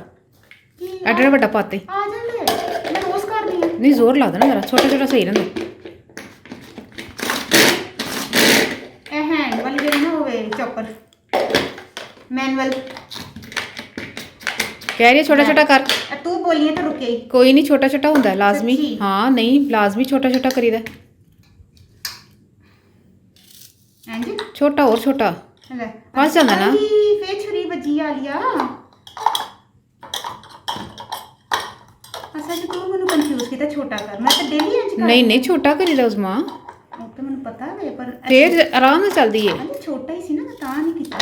ਐਡਾ ਵੱਡਾ ਪਾਤੇ
ਆ ਜਾਂਦੇ। ਮੈਂ ਰੋਜ਼ ਕਰਦੀ ਹਾਂ।
ਨਹੀਂ ਜ਼ੋਰ ਲਾ ਦੇਣਾ ਜਰਾ, ਛੋਟਾ ਛੋਟਾ ਸਹੀ ਰਹਿੰਦਾ।
ਇਹ ਹੈਂਡ ਵਾਲੀ ਜਿਹੜੀ ਨਾ ਹੋਵੇ ਚੌਪਰ, ਮੈਨੂਅਲ
ਕਹਿ ਰਹੀ ਛੋਟਾ ਛੋਟਾ ਕਰ।
ਤੂੰ ਬੋਲੀਏ ਤਾਂ ਰੁਕੇ
ਕੋਈ ਨਹੀਂ, ਛੋਟਾ ਛੋਟਾ ਹੁੰਦਾ ਲਾਜ਼ਮੀ। ਹਾਂ ਨਹੀਂ ਲਾਜ਼ਮੀ ਛੋਟਾ ਛੋਟਾ ਕਰੀਦਾ।
ਹਾਂਜੀ
ਛੋਟਾ ਹੋਰ ਛੋਟਾ
ਲੈ
ਫਸ ਜਾਂਦਾ ਨਾ।
ਫੇਰ ਛੁਰੀ ਵੱਜੀ ਆ ਲਿਆ। ਅੱਛਾ ਜੀ ਤੂੰ ਮੈਨੂੰ ਕਨਫਿਊਜ਼ ਕੀਤਾ ਛੋਟਾ ਕਰ ਮੈਂ ਤਾਂ ਡੇਲੀ ਇੰਜ ਕਰ
ਨਹੀਂ ਨਹੀਂ ਛੋਟਾ ਕਰੀਦਾ ਉਸਮਾ
ਉਹ ਤਾਂ ਮੈਨੂੰ ਪਤਾ ਹੈ ਪਰ
ਫੇਰ ਆਰਾਮ ਨਾਲ ਚੱਲਦੀ ਹੈ।
ਹਾਂਜੀ ਛੋਟਾ ਹੀ ਸੀ ਨਾ ਮੈਂ ਤਾਂ ਨਹੀਂ ਕੀਤਾ।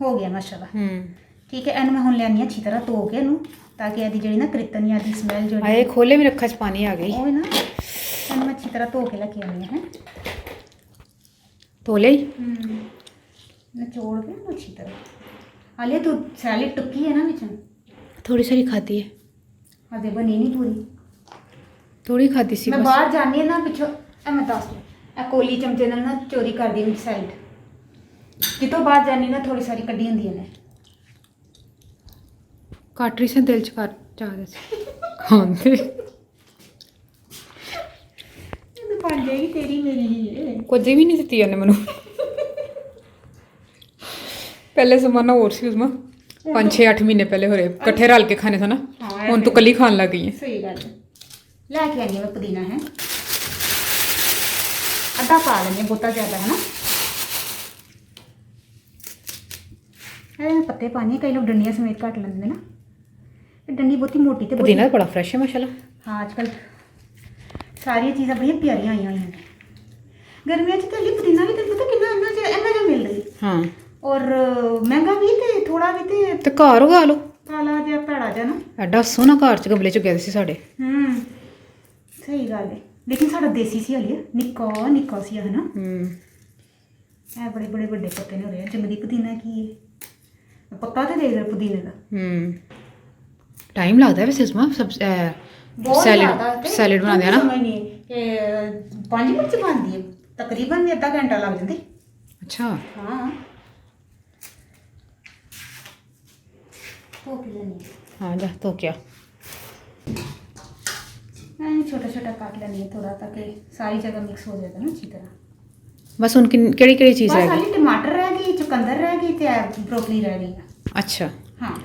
ਹੋ ਗਿਆ ਮਾਸ਼ਾਅੱਲਾ ਠੀਕ ਹੈ। ਇਹਨੂੰ ਮੈਂ ਹੁਣ ਲੈਣੀ ਅੱਛੀ ਤਰ੍ਹਾਂ ਧੋ ਕੇ ਇਹਨੂੰ ਤਾਂ ਕਿ ਇਹਦੀ ਜਿਹੜੀ ਨਾ ਕ੍ਰਿਤਨੀਆ ਦੀ ਸਮੈਲ ਜਿਹੜੀ
ਆਏ ਖੋਲੇ ਮੇਰੇ ਅੱਖਾਂ 'ਚ ਪਾਣੀ ਆ ਗਈ।
ਉਹ ਨਾ ਇਹਨੂੰ ਮੈਂ ਅੱਛੀ ਤਰ੍ਹਾਂ ਧੋ ਕੇ ਲੈ ਕੇ ਆਉਣੀ ਹੈ
ਧੋ ਲਈ
ਨਿਚੋੜ ਕੇ ਇਹਨੂੰ ਅੱਛੀ ਤਰ੍ਹਾਂ। ਹਾਲੇ ਤੂੰ ਸੈਲਿਡ ਟੁੱਕੀ ਹੈ ਨਾ ਵਿੱਚ
ਥੋੜੀ ਸਾਰੀ ਖਾਦੀ ਹੈ
ਹਜੇ ਬਣੀ ਨਹੀਂ ਪੂਰੀ।
ਥੋੜੀ ਖਾਦੀ ਸੀ
ਮੈਂ
ਬਸ।
ਬਾਹਰ ਜਾਣੀ ਹੈ ਨਾ ਪਿੱਛੋਂ ਇਹ ਮੈਂ ਦੱਸ ਦੂੰ ਇਹ ਕੋਲੀ ਚਮਚੇ ਨਾਲ ਨਾ ਚੋਰੀ ਕਰਦੀ ਵਿੱਚ ਸਾਈਡ ਕਿਤੋਂ ਬਾਹਰ ਜਾਣੀ ਨਾ ਥੋੜੀ ਸਾਰੀ ਕੱਢੀ ਹੁੰਦੀਆਂ ਨੇ।
ਕੱਟ ਰਹੀ ਸੀ ਦਿਲ 'ਚ ਕਰ ਚਾਹਦੇ ਸੀ ਖਾਂਦੇ।
ਇਹ ਬਣ ਜਾਏਗੀ ਤੇਰੀ ਮੇਰੀ ਹੀ ਹੈ।
ਕੁਝ ਵੀ ਨਹੀਂ ਦਿੱਤੀ ਉਹਨੇ ਮੈਨੂੰ। ਪਹਿਲੇ ਜ਼ਮਾਨਾ ਹੋਰ ਸੀ ਉਸਮਾ 5-6-8 ਮਹੀਨੇ ਪਹਿਲੇ ਹੋਰੇ ਇਕੱਠੇ ਰਲ ਕੇ ਖਾਣੇ ਸਨ। ਹੁਣ ਤੂੰ ਕੱਲੀ ਖਾਣ ਲੱਗ ਗਈ ਹੈ।
ਸਹੀ ਗੱਲ ਹੈ। ਲੈ ਕੇ ਆਣੀ ਮੈਂ ਪੁਦੀਨਾ ਹੈ ਅੱਧਾ ਪਾ ਲੈਂਦੇ ਬਹੁਤਾ ਜ਼ਿਆਦਾ ਹੈ ਨਾ। ਇਹ ਪੱਤੇ ਪਾਣੀ ਕਈ ਲੋਕ ਡੰਡੀਆਂ ਸਮੇਤ ਕੱਟ ਲੈਂਦੇ ਨਾ। ਇਹ ਡੰਡੀ ਬਹੁਤੀ ਮੋਟੀ ਤੇ
ਪੁਦੀਨਾ ਬੜਾ ਫਰੈਸ਼ ਹੈ ਮਾਸ਼ਾਅੱਲਾ।
ਹਾਂ ਅੱਜ ਕੱਲ੍ਹ ਸਾਰੀਆਂ ਚੀਜ਼ਾਂ ਬੜੀਆਂ ਪਿਆਰੀਆਂ ਆਈਆਂ ਹੋਈਆਂ ਨੇ। ਗਰਮੀਆਂ 'ਚ ਤਾਂ ਲਈ ਪੁਦੀਨਾ ਵੀ ਤੈਨੂੰ ਪਤਾ ਕਿੰਨਾ ਇੰਨਾ ਜਿਹਾ ਮਿਲ ਰਹੀ
ਹਾਂ
ਔਰ ਮਹਿੰਗਾ ਵੀ ਤੇ ਥੋੜਾ ਵੀ
ਤੇ ਘਰ ਉਗਾ ਲਓ।
ਕਾਲਾ ਜਿਹਾ ਭੈੜਾ ਜਿਹਾ ਨਾ
ਐਡਾ ਸੋਹਣਾ ਘਰ 'ਚ ਗਮਲੇ 'ਚ ਗਏ ਸੀ ਸਾਡੇ।
ਸਹੀ ਗੱਲ ਹੈ ਲੇਕਿਨ ਸਾਡਾ ਦੇਸੀ ਸੀ ਹਲੇ ਨਿੱਕਾ ਨਿੱਕਾ ਸੀ ਹੈ ਨਾ। ਇਹ ਬੜੇ ਬੜੇ ਵੱਡੇ ਪੱਤੇ ਨੇ ਹੋ ਰਹੇ ਜੰਗਲੀ ਪੁਦੀਨਾ ਕੀ ਹੈ ਪੱਤਾ ਤੇ ਦੇਖ ਰਿਹਾ ਪੁਦੀਨੇ ਦਾ। ਟਾਈਮ
ਲੱਗਦਾ ਵੈਸੇ ਉਸਮਾ ਸਭ ਸੈਲਡ ਬਣਾਉਂਦੇ ਆ ਨਾ।
ਸਮਝ ਨਹੀਂ ਕਿ 5 ਮਿੰਟ 'ਚ ਬਣਦੀ ਹੈ ਤਕਰੀਬਨ ਅੱਧਾ ਘੰਟਾ ਲੱਗ ਜਾਂਦੀ।
ਅੱਛਾ
ਹਾਂ ਧੋ ਕੇ ਲੈਣੀ
ਹਾਂ ਜਾ ਧੋ ਕੇ ਆ।
मैं छोटा छोटा काट लेनी है थोड़ा ताकि सारी जगह मिक्स हो जाएगा ना अच्छी तरह।
बस उनकी केड़ी केड़ी चीज़ रह
गई? टमाटर रह गई, चुकंदर रह गई ते ब्रोकली रह गई।
अच्छा
हाँ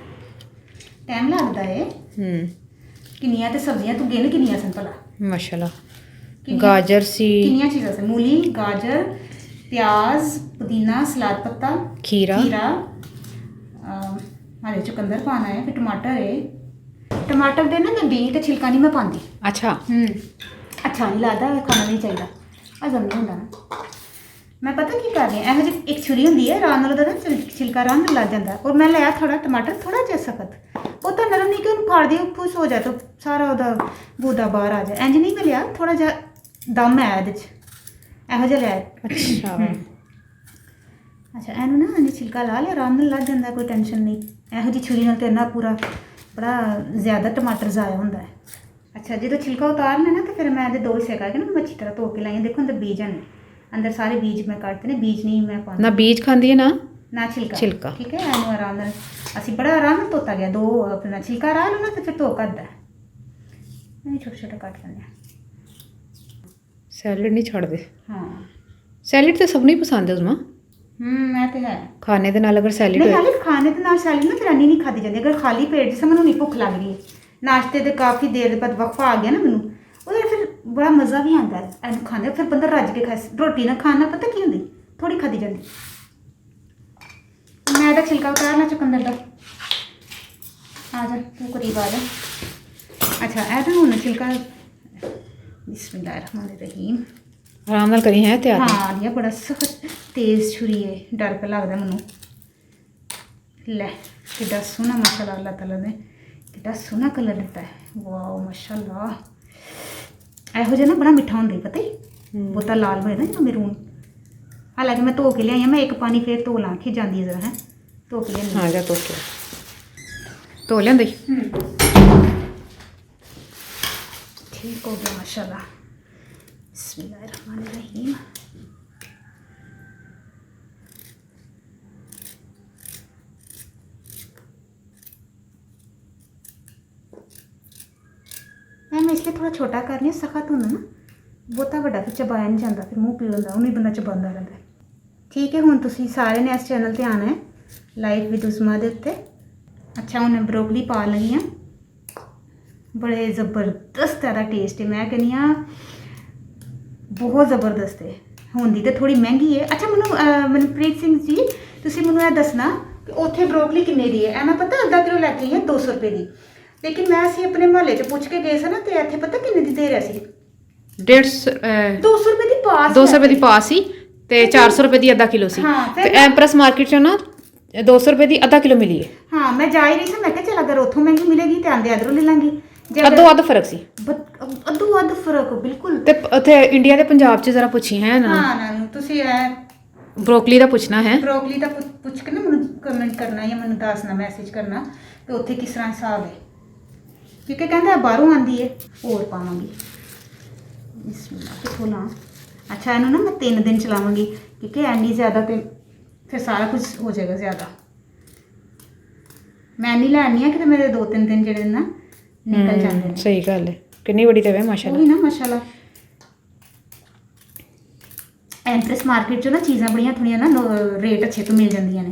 टाइम लगता है। किन्नियां ते सब्जियां तू गिन किन्नियां सन भला?
माशाल्लाह गाजर सी
किन्नियां चीज़ां सन मूली गाजर प्याज पुदीना सलाद पत्ता
खीरा
हरे चुकंदर पाना है फिर टमाटर है। टमाटर ਦੇ ਨਾ ਮੈਂ ਬੀ ਤੇ ਛਿਲਕਾ ਨਹੀਂ ਮੈਂ ਪਾਉਂਦੀ।
ਅੱਛਾ
ਅੱਛਾ ਨਹੀਂ ਲੱਗਦਾ ਖਾਣਾ ਨਹੀਂ ਚਾਹੀਦਾ ਹਜ਼ਮ ਨਹੀਂ ਹੁੰਦਾ ਨਾ। ਮੈਂ ਪਤਾ ਕੀ ਕਰ ਰਹੀ ਹਾਂ ਇਹੋ ਜਿਹੀ ਇੱਕ ਛੁਰੀ ਹੁੰਦੀ ਹੈ ਆਰਾਮ ਨਾਲ ਉਹਦਾ ਨਾ ਛਿਲਕਾ ਆਰਾਮ ਨਾਲ ਲੱਗ ਜਾਂਦਾ ਔਰ ਮੈਂ ਲਿਆ ਥੋੜਾ ਟਮਾਟਰ ਥੋੜਾ ਜਿਹਾ ਸਖਤ ਉਹ ਤਾਂ ਨਰਮ ਨਹੀਂ ਕਿ ਉਹਨੂੰ ਫਾੜ ਦਿਓ ਫੁੱਸ ਹੋ ਜਾਏ ਤਾਂ ਸਾਰਾ ਉਹਦਾ ਗੂਦਾ ਬਾਹਰ ਆ ਜਾਏ ਇੰਜ ਨਹੀਂ ਮੈਂ ਲਿਆ ਥੋੜਾ ਜਿਹਾ ਦਮ ਹੈ ਇਹਦੇ 'ਚ ਇਹੋ ਜਿਹਾ ਲਿਆ। ਅੱਛਾ ਇਹਨੂੰ ਨਾ ਇਹਨੇ ਛਿਲਕਾ ਲਾ ਲਿਆ ਆਰਾਮ ਨਾਲ ਲੱਗ ਜਾਂਦਾ ਕੋਈ ਟੈਨਸ਼ਨ ਨਹੀਂ। ਇਹੋ ਜਿਹੀ ਛੁਰੀ ਨਾਲ ਤੇ ਇੰਨਾ ਪੂਰਾ बड़ा ज़्यादा टमाटर ज़ाया होंदा है। अच्छा जो छिलका उतारना ना तो फिर मैं दो हिस्से करके ना मैं अच्छी तरह धो के लाई देखो अंदर बीज हैं अंदर सारे बीज मैं काटते हैं बीज नहीं मैं पाती
ना बीज खाती है ना
छिलका ठीक है एनू आराम असी बड़ा आराम से धोता गया दो अपना छिलका रहा लो ना तो फिर धो करता है छोटे छोटे काट लेंगे।
सैलड नहीं छड़ते।
हाँ
सैलड तो सब नहीं पसंद है उसमें।
मैं तो है
खाने के नाल अगर सैलड
नहीं खाली खाने के नाल सैलड ना फिर नहीं खाती जाती अगर खाली पेट जिस मैंने नहीं भुख लग रही है नाश्ते तो काफ़ी देर बाद वक्फा आ गया ना मैनू वो फिर बड़ा मज़ा भी आता है एनू खाने फिर बंदा रज के खाए रोटी ना खाना पता की होंगी थोड़ी खाधी जाती। मैं तो छिलका उतारना चुकंदर का आ जा तू करीब आ जा। अच्छा ऐ तो हूँ छिलका बिस्मिल्लाहिर्रहमानिर्रहीम
आराम नाल करी है तैयार।
हाँ आलिया बड़ा सख्त तेज़ छुरी है डर पे लगता मैनू लै कि सोहना माशाल्लाह अल्लाह ताला ने कि सोहना कलर दिता है वाह माशाल्लाह। ਇਹੋ ਜਿਹਾ ना बड़ा मिठा होंगे पता ही बहुता लाल हो जाता मरून हालांकि मैं धो के लिया मैं एक पानी फिर धो ला के जाती है जरा है धो के लिया।
हाँ जा धो लिया
ठीक हो गया माशाल्लाह। बिस्मिल्लाहिर्रहमानिर्रहीम मैं इसलिए थोड़ा छोटा कर रही सख्त होंगे ना बहुता बड़ा फिर चबाया नहीं जाता फिर मूँह पीड़ होंगे उन्हें बंदा चबाता रहता है। ठीक है हुण तुसीं सारे ने इस चैनल ते आना है लाइफ विद उस्मा दे उत्ते। अच्छा हुण ब्रोकली पा लगी हाँ बड़े ज़बरदस्त तेरा टेस्ट है मैं कहनी हाँ बहुत ज़बरदस्त है ਹੁੰਦੀ ਤੇ ਥੋੜੀ ਮਹਿੰਗੀ ਹੈ। ਅੱਛਾ ਮੈਨੂੰ ਮਨਪ੍ਰੀਤ ਸਿੰਘ ਜੀ ਤੁਸੀਂ ਮੈਨੂੰ ਇਹ ਦੱਸਣਾ ਕਿ ਉੱਥੇ ਬਰੋਕਲੀ ਕਿੰਨੇ ਦੀ ਹੈ? ਇਹ ਮੈਂ ਪਤਾ ਅੱਧਾ ਕਿਲੋ ਲੈ ਕੇ ਆਈ ਹਾਂ 200 ਰੁਪਏ ਦੀ, ਲੇਕਿਨ ਮੈਂ ਅਸੀਂ ਆਪਣੇ ਮੁਹੱਲੇ 'ਚ ਪੁੱਛ ਕੇ ਗਏ ਸੀ ਨਾ ਤੇ ਇੱਥੇ ਪਤਾ ਕਿੰਨੇ ਦੀ ਦੇ ਰਿਹਾ ਸੀ?
150
200 ਰੁਪਏ ਦੀ ਪਾਸ
200 ਰੁਪਏ ਦੀ ਪਾਸ ਸੀ ਤੇ 400 ਰੁਪਏ ਦੀ ਅੱਧਾ ਕਿਲੋ ਸੀ।
ਹਾਂ, ਫਿਰ
ਤੇ ਐਮਪ੍ਰੈਸ ਮਾਰਕੀਟ 'ਚੋਂ ਨਾ 200 ਰੁਪਏ ਦੀ ਅੱਧਾ ਕਿਲੋ ਮਿਲੀ ਹੈ।
ਹਾਂ ਮੈਂ ਜਾ ਹੀ ਰਹੀ ਸੀ, ਮੈਂ ਕਿਹਾ ਚੱਲ ਅਗਰ ਉੱਥੋਂ ਮਹਿੰਗੀ ਮਿਲੇਗੀ ਤੇ ਆਂਦੇ ਅਧਰੋਂ ਲੈ ਲਾਂਗੇ। ਜੇ
ਅੱਧੋ ਅੱਧ ਫਰਕ ਸੀ
ਅੱਧੋ ਅੱਧ ਫਰਕ ਬਿਲਕੁਲ।
ਤੇ ਉੱਥੇ ਇੰਡੀਆ ਤੇ ਪੰਜਾਬ 'ਚ ਜ਼ਰਾ ਪੁੱਛੀ ਹੈ ਨਾ,
ਹਾਂ ਨਾ ਤੁਸੀਂ
ਬਰੋਕਲੀ ਦਾ ਪੁੱਛਣਾ ਹੈ।
ਬਰੋਕਲੀ ਦਾ ਪੁੱਛ ਕੇ ਨਾ ਮੈਨੂੰ ਕਮੈਂਟ ਕਰਨਾ ਜਾਂ ਮੈਨੂੰ ਦੱਸਣਾ, ਮੈਸੇਜ ਕਰਨਾ ਤੇ ਉੱਥੇ ਕਿਸ ਤਰ੍ਹਾਂ ਹਿਸਾਬ ਹੈ, ਕਿਉਂਕਿ ਕਹਿੰਦਾ ਬਾਹਰੋਂ ਆਂਦੀ ਹੈ। ਹੋਰ ਪਾਵਾਂਗੀ ਕਿੱਥੋਂ ਲਾਂ? ਅੱਛਾ ਇਹਨੂੰ ਨਾ ਮੈਂ 3 ਦਿਨ ਚਲਾਵਾਂਗੀ ਕਿਉਂਕਿ ਐਨੀ ਜ਼ਿਆਦਾ ਤੇ ਫਿਰ ਸਾਰਾ ਕੁਝ ਹੋ ਜਾਏਗਾ ਜ਼ਿਆਦਾ। ਮੈਂ ਨਹੀਂ ਲੈਣੀ ਆ ਕਿ ਮੇਰੇ 2-3 ਦਿਨ ਜਿਹੜੇ ਨਾ ਨਿਕਲ ਜਾਂਦੇ ਨੇ।
ਸਹੀ ਗੱਲ ਹੈ, ਕਿੰਨੀ ਬੜੀ ਤੇ ਵੇ ਮਾਸ਼ਾਅੱਲਾ।
ਉਹੀ ਨਾ ਮਾਸ਼ਾਅੱਲਾ। ਐਂਟਰੈਸ ਮਾਰਕੀਟ 'ਚ ਨਾ ਚੀਜ਼ਾਂ ਬੜੀਆਂ ਥੋੜੀਆਂ ਨਾ ਰੇਟ ਅੱਛੇ ਤੋਂ ਮਿਲ ਜਾਂਦੀਆਂ ਨੇ।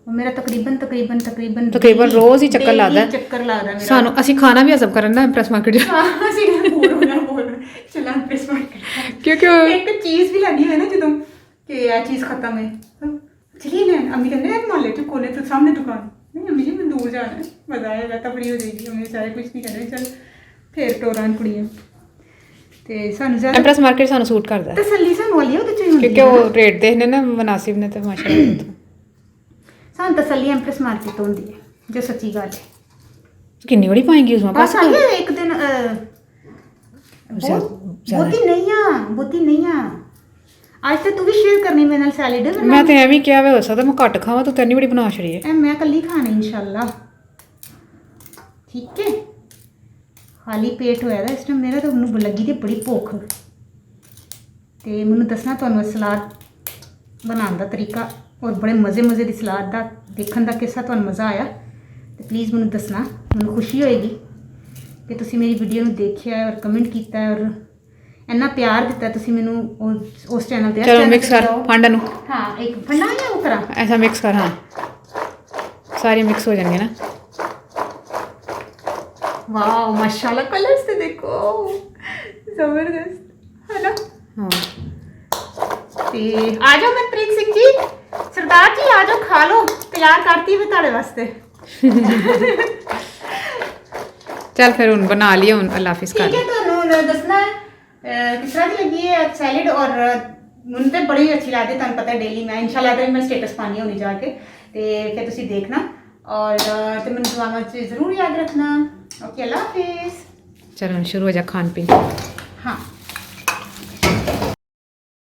ਉਹ ਮੇਰਾ ਤਕਰੀਬਨ ਰੋਜ਼ ਹੀ ਚੱਕਰ ਲੱਗਦਾ ਮੇਰਾ।
ਸਾਨੂੰ ਅਸੀਂ ਖਾਣਾ ਵੀ ਹਜ਼ਮ ਕਰਨ ਨਾ ਐਮਪ੍ਰੈਸ ਮਾਰਕੀਟ 'ਚ।
ਅਸੀਂ ਬੋਲ ਚਲਾ ਐਮਪ੍ਰੈਸ ਮਾਰਕੀਟ
ਕਿਉਂਕਿ
ਇੱਕ ਚੀਜ਼ ਵੀ ਲੱਗੀ ਹੋਈ ਨਾ ਜਦੋਂ ਕਿ ਇਹ ਚੀਜ਼ ਖਤਮ ਹੈ ਚलिए ਲੈਣ। ਅਮੀ ਕਹਿੰਦੇ ਆ ਮਾਲੇ 'ਚ ਕੋਲੇ ਤੋਂ ਸਾਹਮਣੇ ਦੁਕਾਨ ਨਹੀਂ ਅਮੀ ਜੀ ਮੈਂ ਦੂਰ ਜਾਣਾ ਹੈ, ਮਜ਼ਾ ਆਏਗਾ ਤਫਰੀ ਹੋ ਜਾਏਗੀ। ਅਮੀ ਸਾਰੇ ਕੁਝ ਨਹੀਂ ਕਹਿੰਦੇ ਚੱਲ ਫੇਰ ਟੋਰਾਂ ਕੁੜੀਆਂ ਤੇ ਸਾਨੂੰ ਜ਼ਿਆਦਾ
ਐਮਪ੍ਰੈਸ ਮਾਰਕੀਟ ਸਾਨੂੰ ਸੂਟ ਕਰਦਾ
ਤਸੱਲੀ ਸਾਨੂੰ ਵਾਲੀ ਉਹਦੇ 'ਚ ਹੀ ਹੁੰਦੀ
ਕਿਉਂਕਿ ਉਹ ਰੇਟ ਦੇਖਨੇ ਨਾ ਮੁਨਾਸਿਬ ਨੇ ਤੇ ਮਾਸ਼ਾਅੱਲਾ
ਸਾਨੂੰ ਤਸੱਲੀ ਐਮਪ੍ਰੈਸ ਮਾਰਕੀਟ ਤੋਂ ਹੁੰਦੀ ਹੈ ਜੋ ਸੱਚੀ ਗੱਲ ਹੈ।
ਕਿੰਨੀ ਬੜੀ ਪਾਏਂਗੀ ਉਸमें
ਬਸ ਆइए एक दिन ਬਹੁਤੀ ਨਹੀਂ ਆ ਅੱਜ ਤੇ ਤੂੰ ਵੀ ਸ਼ੇਅਰ ਕਰਨੀ ਮੇਰੇ ਨਾਲ ਸੈਲਡ।
ਮੈਂ ਤੇ ਐਵੇਂ ਕਿਹਾ ਵੇ ਹੋ ਸਕਦਾ ਮੈਂ ਘੱਟ ਖਾਵਾਂ, ਤੂੰ ਤੈਨੂੰ ਬੜੀ ਬਣਾ ਛੜੀ ਹੈ।
ਮੈਂ ਕੱਲੀ ਖਾਣੀ ਇਨਸ਼ਾਅੱਲਾ, ਠੀਕ ਹੈ। ਖਾਲੀ ਪੇਟ ਹੋਇਆ ਦਾ ਇਸ ਟਾਈਮ ਮੇਰਾ ਤਾਂ ਉਹਨੂੰ ਲੱਗੀ ਤੇ ਬੜੀ ਭੁੱਖ। ਤੇ ਮੈਨੂੰ ਦੱਸਣਾ ਤੁਹਾਨੂੰ ਸਲਾਦ ਬਣਾਉਣ ਦਾ ਤਰੀਕਾ ਔਰ ਬੜੇ ਮਜ਼ੇ ਦੀ ਸਲਾਦ ਦਾ ਦੇਖਣ ਦਾ ਕਿੱਸਾ ਤੁਹਾਨੂੰ ਮਜ਼ਾ ਆਇਆ ਤੇ ਪਲੀਜ਼ ਮੈਨੂੰ ਦੱਸਣਾ, ਮੈਨੂੰ ਖੁਸ਼ੀ ਹੋਏਗੀ ਕਿ ਤੁਸੀਂ ਮੇਰੀ ਵੀਡੀਓ ਨੂੰ ਦੇਖਿਆ ਔਰ ਕਮੈਂਟ ਕੀਤਾ ਔਰ ਇੰਨਾ ਪਿਆਰ ਦਿੱਤਾ ਤੁਸੀਂ ਮੈਨੂੰ ਉਸ ਚੈਨਲ ਤੇ।
ਚਲੋ ਮਿਕਸ ਕਰ ਫੰਡ ਨੂੰ।
ਹਾਂ ਇੱਕ ਫੰਡਾ ਜਾਂ ਉਹ ਕਰਾਂ
ऐसा मिक्स कर। हाँ सारे मिक्स हो जाएंगे ना।
वाह माशाल्लाह कलर्स तो देखो जबरदस्त है ना।
हाँ
ਤੇ ਆ ਜਾਓ ਮਨਪ੍ਰੀਤ ਸਿੰਘ ਜੀ, ਸਰਦਾਰ ਜੀ ਆ ਜਾਓ ਖਾ ਲਓ, ਤਿਆਰ ਕਰਤੀ ਮੈਂ ਤੁਹਾਡੇ ਵਾਸਤੇ।
चल फिर उन बना लिया उन अल्लाह हाफिज़ कर।
ठीक है ਤੁਹਾਨੂੰ ਦੱਸਣਾ ਕਿਸ ਤਰ੍ਹਾਂ ਦੀ ਲੱਗੀ ਹੈ ਸੈਲਡ ਔਰ ਮੈਨੂੰ ਤਾਂ ਬੜੀ ਅੱਛੀ ਲੱਗਦੀ, ਤੁਹਾਨੂੰ ਪਤਾ ਡੇਲੀ ਮੈਂ ਇਨਸ਼ਾਅੱਲਾ ਤੇ ਮੈਂ ਸਟੇਟਸ ਪਾਣੀ ਹੋਣੀ ਜਾ ਕੇ ਤੇ ਫਿਰ ਤੁਸੀਂ ਦੇਖਣਾ ਔਰ ਤੇ ਮੈਨੂੰ ਦੁਆਵਾਂ 'ਚ ਜ਼ਰੂਰ ਯਾਦ ਰੱਖਣਾ। ओके अल्लाह हाफिज़।
चलो शुरू हो जा खान पीन।
हाँ